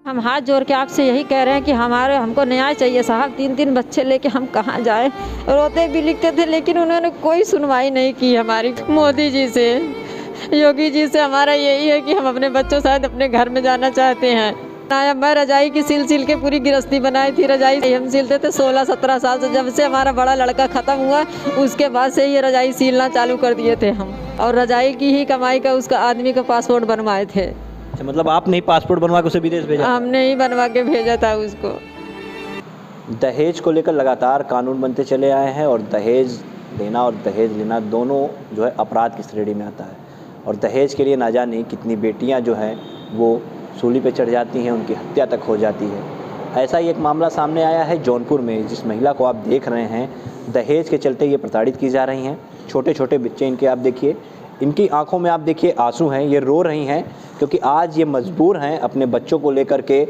हम हाथ जोड़ के आपसे यही कह रहे हैं कि हमको न्याय चाहिए साहब। 3-3 बच्चे लेके हम कहाँ जाएं। रोते भी लिखते थे लेकिन उन्होंने कोई सुनवाई नहीं की हमारी। मोदी जी से, योगी जी से हमारा यही है कि हम अपने बच्चों साथ अपने घर में जाना चाहते हैं। मैं रजाई की सिल के पूरी गृहस्थी बनाई थी। रजाई हम सिलते थे 16-17 साल से। जब से हमारा बड़ा लड़का ख़त्म हुआ उसके बाद से ये रजाई सिलना चालू कर दिए थे हम। और रजाई की ही कमाई का उसका आदमी का पासपोर्ट बनवाए थे। अच्छा, मतलब आपने ही पासपोर्ट बनवा के उसे विदेश भेजा? हमने ही बनवा के भेजा था उसको। दहेज को लेकर लगातार कानून बनते चले आए हैं और दहेज देना और दहेज लेना दोनों जो है अपराध की श्रेणी में आता है। और दहेज के लिए ना जाने कितनी बेटियां जो हैं वो सूली पे चढ़ जाती हैं, उनकी हत्या तक हो जाती है। ऐसा ही एक मामला सामने आया है जौनपुर में, जिस महिला को आप देख रहे हैं दहेज के चलते ये प्रताड़ित की जा रही हैं। छोटे छोटे बच्चे इनके आप देखिए, इनकी आंखों में आप देखिए आंसू हैं, ये रो रही हैं क्योंकि आज ये मजबूर हैं अपने बच्चों को लेकर के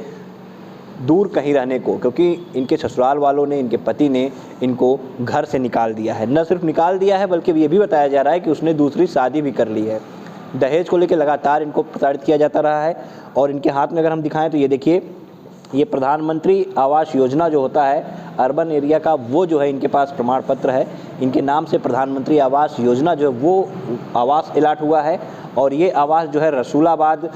दूर कहीं रहने को, क्योंकि इनके ससुराल वालों ने, इनके पति ने इनको घर से निकाल दिया है। न सिर्फ निकाल दिया है बल्कि ये भी बताया जा रहा है कि उसने दूसरी शादी भी कर ली है। दहेज को लेकर लगातार इनको प्रताड़ित किया जाता रहा है। और इनके हाथ में अगर हम दिखाएं तो ये देखिए, ये प्रधानमंत्री आवास योजना जो होता है अर्बन एरिया का, वो जो है इनके पास प्रमाण पत्र है। इनके नाम से प्रधानमंत्री आवास योजना जो है वो आवास अलाट हुआ है। और ये आवास जो है रसूलाबाद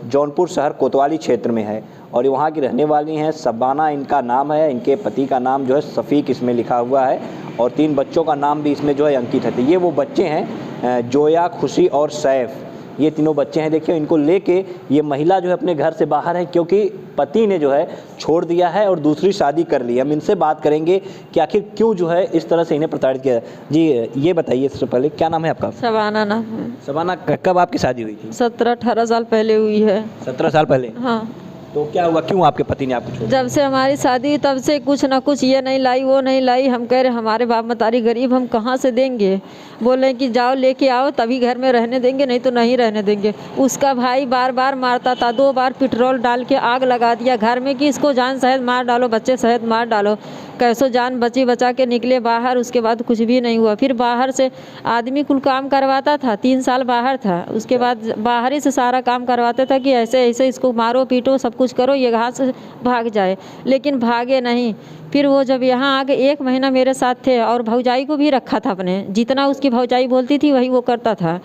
जौनपुर शहर कोतवाली क्षेत्र में है। और वहाँ की रहने वाली हैं शबाना, इनका नाम है। इनके पति का नाम जो है शफीक इसमें लिखा हुआ है। और 3 बच्चों का नाम भी इसमें जो है अंकित है। तो ये वो बच्चे हैं जोया, खुशी और सैफ, ये तीनों बच्चे हैं। देखिए, इनको लेके ये महिला जो है अपने घर से बाहर है क्योंकि पति ने जो है छोड़ दिया है और दूसरी शादी कर ली। हम इनसे बात करेंगे कि आखिर क्यों जो है इस तरह से इन्हें प्रताड़ित किया। जी ये बताइए, सबसे पहले क्या नाम है आपका? शबाना नाम है। शबाना, कब आपकी शादी हुई थी? 17-18 साल पहले हुई है। 17 साल पहले? हाँ। तो क्या हुआ, क्यों आपके पति ने आपको छोड़ा? जब से हमारी शादी हुई तब से कुछ ना कुछ ये नहीं लाई वो नहीं लाई। हम कह रहे हमारे बाप मतारी गरीब, हम कहाँ से देंगे। बोले कि जाओ लेके आओ तभी घर में रहने देंगे, नहीं तो नहीं रहने देंगे। उसका भाई बार बार मारता था। 2 बार पेट्रोल डाल के आग लगा दिया घर में कि इसको जान सहित मार डालो, बच्चे सहित मार डालो। कैसो जान बची बचा के निकले बाहर। उसके बाद कुछ भी नहीं हुआ। फिर बाहर से आदमी कुल काम करवाता था। 3 साल बाहर था। उसके बाद बाहर ही से सारा काम करवाता था कि ऐसे ऐसे इसको मारो पीटो सब कुछ करो, ये घास भाग जाए। लेकिन भागे नहीं। फिर वो जब यहाँ आके 1 महीना मेरे साथ थे और भौजाई को भी रखा था अपने। जितना उसकी भौजाई बोलती थी वही वो करता था।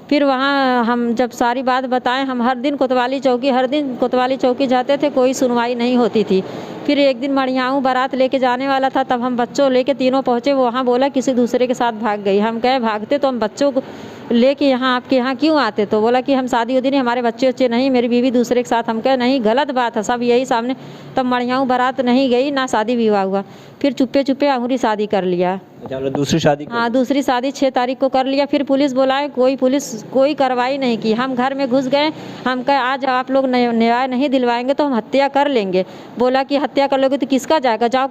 फिर वहाँ हम जब सारी बात बताएं, हम हर दिन कोतवाली चौकी जाते थे, कोई सुनवाई नहीं होती थी। फिर एक दिन मड़ियाऊँ बारात लेके जाने वाला था, तब हम बच्चों लेके तीनों पहुँचे। वहाँ बोला किसी दूसरे के साथ भाग गई। हम कहे भागते तो हम बच्चों को लेके यहाँ आपके यहाँ क्यों आते? तो बोला कि हम शादी उदी नहीं, हमारे बच्चे नहीं, मेरी बीवी दूसरे के साथ। हम कहे नहीं, गलत बात है, सब यही सामने। तब मड़ियाऊँ बारात नहीं गई, ना शादी विवाह हुआ। फिर चुप्पे चुप्पे अंगूरी शादी कर लिया। दूसरी शादी? हाँ, दूसरी शादी 6 तारीख को कर लिया। फिर पुलिस बुलाए, कोई कार्रवाई नहीं की। हम घर में घुस गए। हम कहे आज आप लोग न्याय नहीं दिलवाएंगे तो हम हत्या कर लेंगे। बोला कि हत्या कर लोगे तो किसका जाएगा, जाओ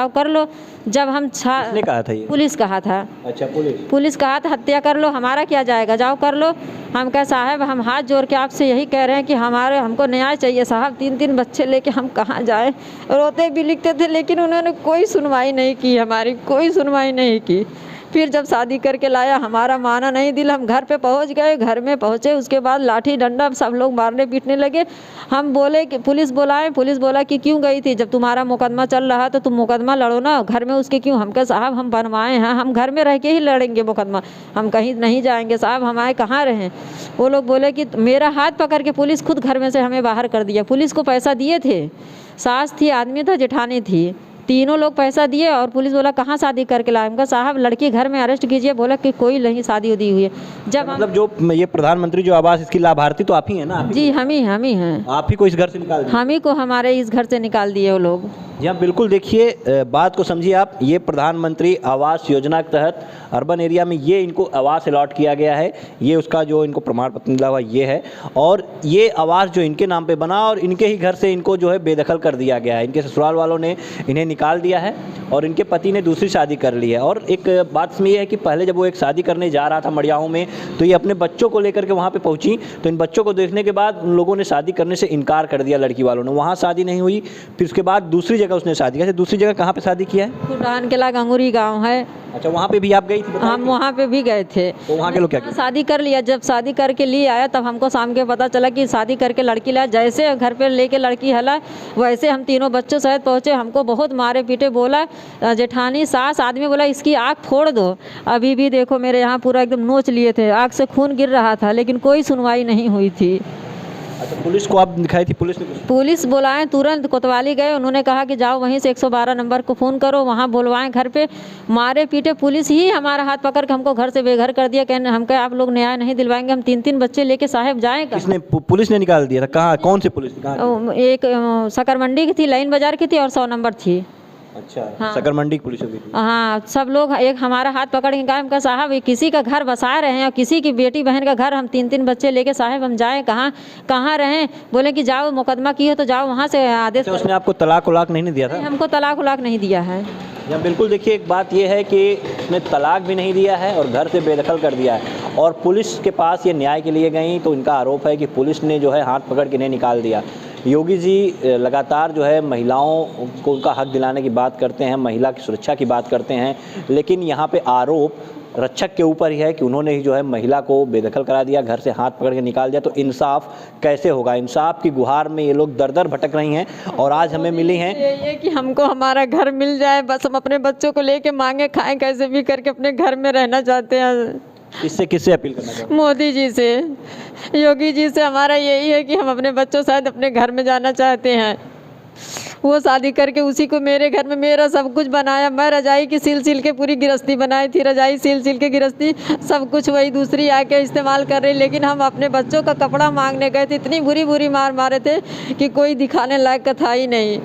कर लो। जब हम किसने कहा था ये? पुलिस कहा था। अच्छा, पुलिस कहा था हत्या कर लो, हमारा क्या जाएगा, जाओ कर लो। हम कहे साहब हम हाथ जोड़ के आपसे यही कह रहे हैं कि हमको न्याय चाहिए साहब। 3-3 बच्चे लेके हम कहाँ जाएं। रोते भी लिखते थे लेकिन उन्होंने कोई सुनवाई नहीं की हमारी, कोई सुनवाई नहीं की। फिर जब शादी करके लाया हमारा माना नहीं दिल। हम घर पे पहुंच गए। घर में पहुंचे उसके बाद लाठी डंडा सब लोग मारने पीटने लगे। हम बोले कि पुलिस बुलाएं। पुलिस बोला कि क्यों गई थी, जब तुम्हारा मुकदमा चल रहा तो तुम मुकदमा लड़ो ना, घर में उसके क्यों? हम कहे साहब हम बनवाए हैं, हम घर में रह के ही लड़ेंगे मुकदमा, हम कहीं नहीं जाएंगे साहब, हम आए कहाँ रहें। वो लोग बोले कि मेरा हाथ पकड़ के पुलिस खुद घर में से हमें बाहर कर दिया। पुलिस को पैसा दिए थे, सास थी, आदमी था, जेठानी थी, तीनों लोग पैसा दिए। और पुलिस बोला कहाँ शादी करके लाए? उनका साहब लड़की घर में अरेस्ट कीजिए। बोला कि कोई नहीं शादी उदी हुई है। जब मतलब जो ये प्रधानमंत्री जो आवास इसकी लाभार्थी तो आप ही हैं ना? जी हम ही हैं। आप ही को इस घर से निकाल दिए? हम ही को हमारे इस घर से निकाल दिए वो लोग। जी हाँ, बिल्कुल। देखिए बात को समझिए आप। ये प्रधानमंत्री आवास योजना के तहत अर्बन एरिया में ये इनको आवास अलॉट किया गया है। ये उसका जो इनको प्रमाण पत्र मिला हुआ ये है। और ये आवास जो इनके नाम पे बना और इनके ही घर से इनको जो है बेदखल कर दिया गया है। इनके ससुराल वालों ने इन्हें निकाल दिया है और इनके पति ने दूसरी शादी कर ली है। और एक बात इसमें यह है कि पहले जब वो एक शादी करने जा रहा था मड़ियाऊँ में, तो ये अपने बच्चों को लेकर के वहाँ पे पहुँची। तो इन बच्चों को देखने के बाद उन लोगों ने शादी करने से इनकार कर दिया लड़की वालों ने। वहाँ शादी नहीं हुई। फिर उसके बाद दूसरी जगह उसने शादी की। दूसरी जगह कहाँ पे शादी किया है? खुडान केला गंगूरी गाँव है। अच्छा, वहाँ पे भी आप गई थी, बताइए? हम वहाँ पे भी गए थे। तो वहाँ के लोग क्या कहते? शादी कर लिया, जब शादी करके लिए आया तब हमको शाम के पता चला कि शादी करके लड़की लाया। जैसे घर पे लेके लड़की हला वैसे हम तीनों बच्चों सहित पहुँचे। हमको बहुत मारे पीटे, बोला जेठानी सास आदमी बोला इसकी आँख फोड़ दो। अभी भी देखो मेरे यहाँ पूरा एकदम नोच लिए थे, आँख से खून गिर रहा था, लेकिन कोई सुनवाई नहीं हुई थी। अच्छा, पुलिस को आप दिखाई थी? पुलिस ने कुछ? पुलिस बुलाएं, तुरंत कोतवाली गए, उन्होंने कहा कि जाओ वहीं से 112 नंबर को फ़ोन करो, वहाँ बुलवाएं घर पे। मारे पीटे, पुलिस ही हमारा हाथ पकड़ के हमको घर से बेघर कर दिया। कहने हम कहे आप लोग न्याय नहीं दिलवाएंगे, हम 3-3 बच्चे लेके साहब जाएँ कहाँ? किसने? पुलिस ने निकाल दिया था? कहाँ, कौन सी पुलिस थी, कहाँ की? एक शक्कर मंडी की थी, लाइन बाजार की थी, और 100 नंबर थी। अच्छा, हाँ। शक्कर मंडी की पुलिस होगी थी। हाँ, सब लोग एक हमारा हाथ पकड़ के कहा, हम कहा साहब ये किसी का घर बसा रहे हैं और किसी की बेटी बहन का घर, हम 3-3 बच्चे लेके साहब हम जाएं कहाँ, कहाँ रहें? बोले कि जाओ मुकदमा की हो तो जाओ वहाँ से आदेश। अच्छा, उसने आपको तलाक उलाक नहीं दिया था? हमको तलाक उलाक नहीं दिया है। या बिल्कुल, देखिए एक बात ये है कि उसने तलाक भी नहीं दिया है और घर से बेदखल कर दिया है, और पुलिस के पास ये न्याय के लिए गई तो इनका आरोप है कि पुलिस ने जो है हाथ पकड़ के इन्हें निकाल दिया। योगी जी लगातार जो है महिलाओं को उनका हक दिलाने की बात करते हैं, महिला की सुरक्षा की बात करते हैं, लेकिन यहाँ पे आरोप रक्षक के ऊपर ही है कि उन्होंने ही जो है महिला को बेदखल करा दिया, घर से हाथ पकड़ के निकाल दिया। तो इंसाफ कैसे होगा? इंसाफ की गुहार में ये लोग दर दर भटक रही हैं, और आज हमें मिली हैं ये कि हमको हमारा घर मिल जाए, बस हम अपने बच्चों को लेके मांगे खाएं, कैसे भी करके अपने घर में रहना चाहते हैं। किससे अपील करना चाहते हैं? मोदी जी से, योगी जी से हमारा यही है कि हम अपने बच्चों साथ अपने घर में जाना चाहते हैं। वो शादी करके उसी को मेरे घर में मेरा सब कुछ बनाया, मैं रजाई की सिल के पूरी गृहस्थी बनाई थी, रजाई सिल के गृहस्थी सब कुछ वही दूसरी आके इस्तेमाल कर रही। लेकिन हम अपने बच्चों का कपड़ा मांगने गए थे, इतनी बुरी मार मारे थे कि कोई दिखाने लायक का था ही नहीं,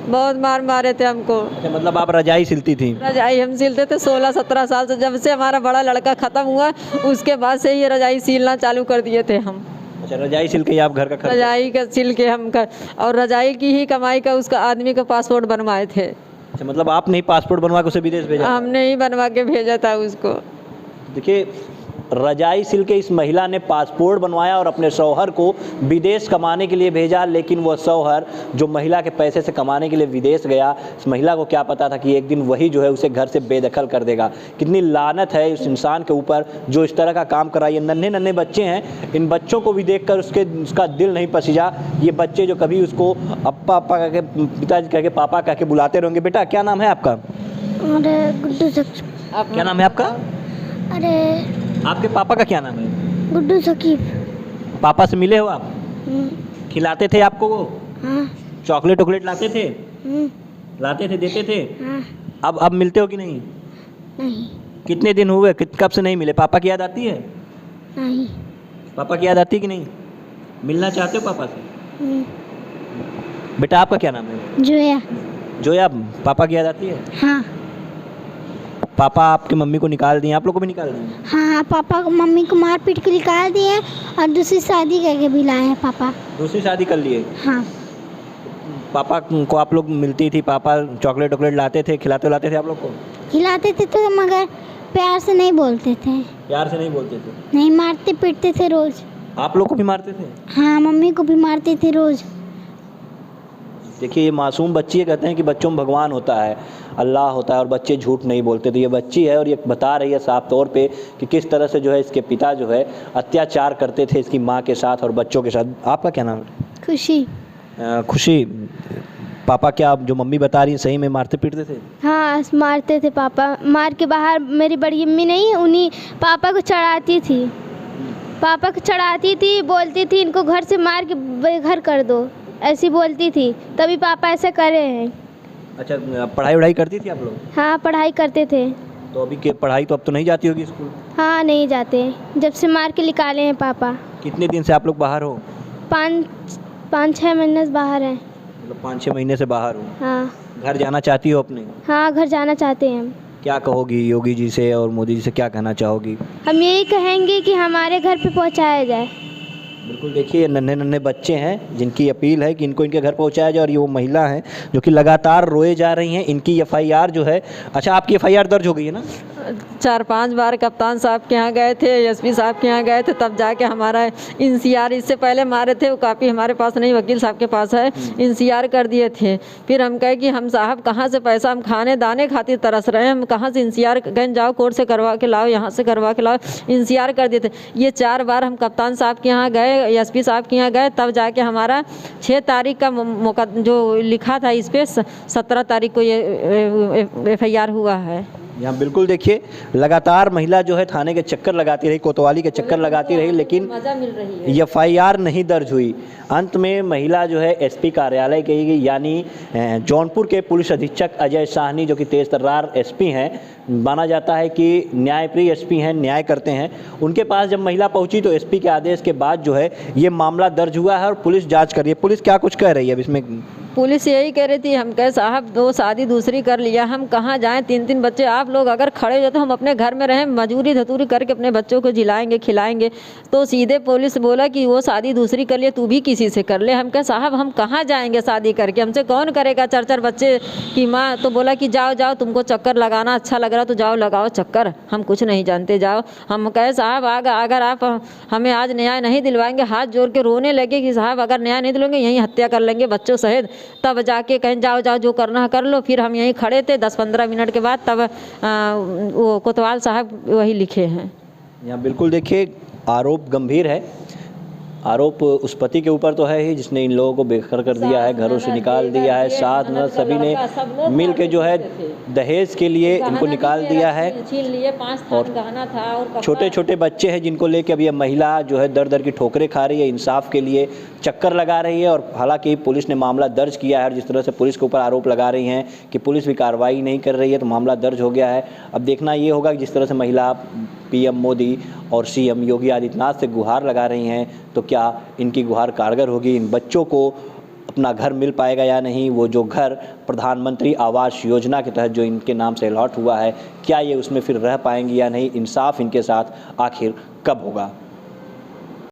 बहुत मार मारे थे हमको। अच्छा, मतलब आप रजाई सिलती थी? रजाई हम सिलते थे 16-17 साल से, जब से हमारा बड़ा लड़का ख़त्म हुआ उसके बाद से ये रजाई सिलना चालू कर दिए थे हम। अच्छा, रजाई सिल के आप घर का खर्च? रजाई का सिल के हम कर, और रजाई की ही कमाई का उसका आदमी का पासपोर्ट बनवाए थे। अच्छा, मतलब आपने ही पासपोर्ट बनवा के उसे विदेश भेजा? हमने ही बनवा के भेजा था उसको। देखिए, रजाई सिल के इस महिला ने पासपोर्ट बनवाया और अपने शौहर को विदेश कमाने के लिए भेजा, लेकिन वह शौहर जो महिला के पैसे से कमाने के लिए विदेश गया, इस महिला को क्या पता था कि एक दिन वही जो है उसे घर से बेदखल कर देगा। कितनी लानत है उस इंसान के ऊपर जो इस तरह का काम कर रहा है। ये नन्हे नन्हे बच्चे हैं, इन बच्चों को भी देखकर उसका दिल नहीं पसीजा। ये बच्चे जो कभी उसको अप्पा अप्पा कह के, पिताजी कह के, पापा कह के बुलाते रहेंगे। बेटा क्या नाम है आपका? अरे गुड्डू सकीब। क्या नाम है आपका? अरे आपके पापा का क्या नाम है? गुड्डू सकीब। पापा से मिले हो आप? खिलाते थे आपको वो? हाँ। चॉकलेट वॉकलेट लाते थे? लाते थे, देते थे? हाँ। अब मिलते हो कि नहीं? नहीं। कितने दिन हुए, कब से नहीं मिले? पापा की याद आती है? नहीं। पापा की याद आती है कि नहीं? मिलना चाहते हो पापा से? बेटा आपका क्या नाम है? जोया। जोया, पापा की याद आती है? हाँ। पापा आपके मम्मी को निकाल दिए, आप लोग को भी निकाल दिए? हाँ, पापा को मम्मी को मार पीट के निकाल दिए और दूसरी शादी करके भी लाए हैं पापा। दूसरी शादी कर लिए? हाँ। पापा को आप लोग मिलती थी? पापा चॉकलेट वॉकलेट लाते थे, खिलाते आप लोग को? खिलाते थे तो मगर प्यार से नहीं बोलते थे। प्यार से नहीं बोलते थे? नहीं, मारते पीटते थे रोज। आप लोग को भी मारते थे? हाँ, मम्मी को भी मारते थे रोज। देखिए, ये मासूम बच्ची है, कहते हैं कि बच्चों में भगवान होता है, अल्लाह होता है, और बच्चे झूठ नहीं बोलते। तो ये बच्ची है और ये बता रही है साफ तौर पे कि किस तरह से जो है इसके पिता जो है अत्याचार करते थे इसकी माँ के साथ और बच्चों के साथ। आपका क्या नाम है? खुशी। खुशी, पापा क्या जो मम्मी बता रही है सही में मारते पीटते थे? हाँ, मारते थे पापा। मार के बाहर मेरी बड़ी अम्मी नहीं, उन्हीं पापा को चढ़ाती थी। पापा को चढ़ाती थी, बोलती थी इनको घर से मार के बेघर कर दो, ऐसी बोलती थी, तभी पापा ऐसे करे हैं। अच्छा, पढ़ाई वढ़ाई करती थी आप लोग? हाँ, पढ़ाई करते थे। तो अभी के पढ़ाई तो अब तो नहीं जाती होगी स्कूल? हाँ, नहीं जाते, जब से मार के निकाले हैं पापा। कितने दिन से आप लोग बाहर हो? 5-6 महीने से बाहर हैं। मतलब 5-6 महीने से बाहर हो? हाँ। घर जाना चाहती हो अपने? हाँ, घर जाना चाहते हैं हम। क्या कहोगी योगी जी से और मोदी जी से, क्या कहना चाहोगी? हम यही कहेंगे कि हमारे घर पे पहुंचाया जाए। बिल्कुल, देखिए नन्हे नन्हे बच्चे हैं जिनकी अपील है कि इनको इनके घर पहुंचाया जाए, और ये वो महिला हैं जो कि लगातार रोए जा रही हैं। इनकी एफआईआर जो है, अच्छा आपकी एफआईआर दर्ज हो गई है ना? 4-5 बार कप्तान साहब के यहाँ गए थे, एसपी साहब के यहाँ गए थे, तब जाके हमारा इंसियार इससे पहले मारे थे, वो कापी हमारे पास नहीं, वकील साहब के पास है, इंसियार कर दिए थे। फिर हम कहे कि हम साहब कहाँ से पैसा, हम खाने दाने खातिर तरस रहे हैं, हम कहाँ से इंसियार कहें जाओ कोर्ट से करवा के लाओ, यहाँ से करवा के लाओ, इंसियार कर दिए थे। ये 4 बार हम कप्तान साहब के यहाँ गए, एसपी साहब के यहाँ गए, तब जाके हमारा 6 तारीख का जो लिखा था इस पर 17 तारीख को ये FIR हुआ है। यहाँ बिल्कुल देखिए, लगातार महिला जो है थाने के चक्कर लगाती रही, कोतवाली के चक्कर लगाती रही, लेकिन मजा मिल रही है। FIR नहीं दर्ज हुई। अंत में महिला जो है SP कार्यालय गई, यानी जौनपुर के पुलिस अधीक्षक अजय साहनी, जो कि तेज तर्रार SP हैं, माना जाता है कि न्यायप्रिय SP हैं, न्याय करते हैं, उनके पास जब महिला पहुंची तो SP के आदेश के बाद जो है ये मामला दर्ज हुआ है और पुलिस जाँच कर रही है। पुलिस क्या कुछ कह रही है अब इसमें? पुलिस यही कह रही थी, हम कहे साहब 2 शादी दूसरी कर लिया, हम कहाँ जाएं, 3-3 बच्चे, आप लोग अगर खड़े हो तो हम अपने घर में रहें, मजूरी धतूरी करके अपने बच्चों को जिलाएंगे खिलाएंगे। तो सीधे पुलिस बोला कि वो शादी दूसरी कर लिए, तू भी किसी से कर ले। हम कहे साहब हम कहाँ जाएंगे शादी करके, हमसे कौन करेगा 4-4 बच्चे की माँ। तो बोला कि जाओ जाओ, तुमको चक्कर लगाना अच्छा लग रहा तो जाओ लगाओ चक्कर, हम कुछ नहीं जानते, जाओ। हम कहे साहब अगर आप हमें आज न्याय नहीं दिलवाएंगे, हाथ जोड़ के रोने लगे कि साहब अगर न्याय नहीं दिलवाएंगे यहीं हत्या कर लेंगे बच्चों सहित। तब जाके कहें जाओ जाओ जो करना है कर लो। फिर हम यहीं खड़े थे, 10-15 मिनट के बाद तब वो कोतवाल साहब वही लिखे हैं। यहाँ बिल्कुल देखिए, आरोप गंभीर है। आरोप उस पति के ऊपर तो है ही जिसने इन लोगों को बेघर कर दिया है, घरों से निकाल दिया है, साथ में सभी ने मिल के जो है दहेज के लिए इनको निकाल दिया है। और छोटे छोटे बच्चे हैं जिनको लेके अभी ये महिला जो है दर दर की ठोकरें खा रही है, इंसाफ के लिए चक्कर लगा रही है। और हालांकि पुलिस ने मामला दर्ज किया है और जिस तरह से पुलिस के ऊपर आरोप लगा रही हैं कि पुलिस भी कार्रवाई नहीं कर रही है, तो मामला दर्ज हो गया है। अब देखना ये होगा कि जिस तरह से महिला PM मोदी और CM योगी आदित्यनाथ से गुहार लगा रही हैं, तो क्या इनकी गुहार कारगर होगी, इन बच्चों को अपना घर मिल पाएगा या नहीं। वो जो घर प्रधानमंत्री आवास योजना के तहत जो इनके नाम से अलॉट हुआ है, क्या ये उसमें फिर रह पाएंगी या नहीं, इंसाफ इनके साथ आखिर कब होगा।